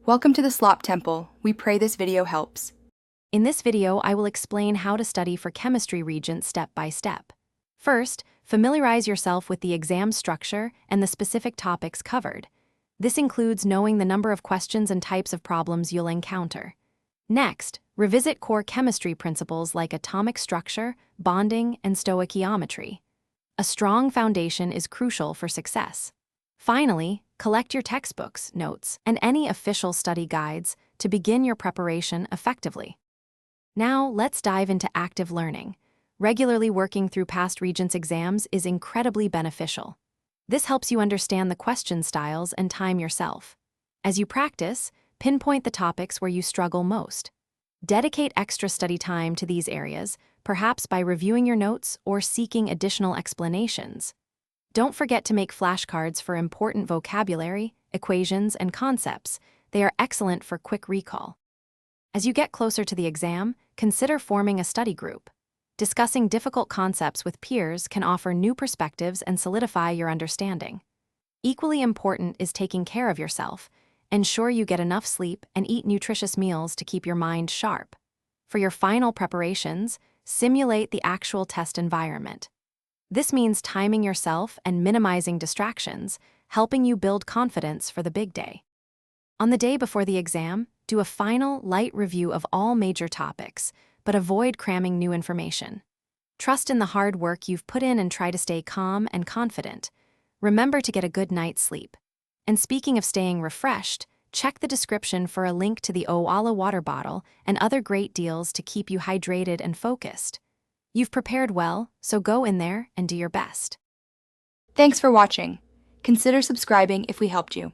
Welcome to the Slop Temple. We pray this video helps. In this video, I will explain how to study for Chemistry Regents step by step. First, familiarize yourself with the exam structure and the specific topics covered. This includes knowing the number of questions and types of problems you'll encounter. Next, revisit core chemistry principles like atomic structure, bonding, and stoichiometry. A strong foundation is crucial for success. Finally, collect your textbooks, notes, and any official study guides to begin your preparation effectively. Now, let's dive into active learning. Regularly working through past Regents exams is incredibly beneficial. This helps you understand the question styles and time yourself. As you practice, pinpoint the topics where you struggle most. Dedicate extra study time to these areas, perhaps by reviewing your notes or seeking additional explanations. Don't forget to make flashcards for important vocabulary, equations, and concepts. They are excellent for quick recall. As you get closer to the exam, consider forming a study group. Discussing difficult concepts with peers can offer new perspectives and solidify your understanding. Equally important is taking care of yourself. Ensure you get enough sleep and eat nutritious meals to keep your mind sharp. For your final preparations, simulate the actual test environment. This means timing yourself and minimizing distractions, helping you build confidence for the big day. On the day before the exam, do a final, light review of all major topics, but avoid cramming new information. Trust in the hard work you've put in and try to stay calm and confident. Remember to get a good night's sleep. And speaking of staying refreshed, check the description for a link to the Owala water bottle and other great deals to keep you hydrated and focused. You've prepared well, so go in there and do your best. Thanks for watching. Consider subscribing if we helped you.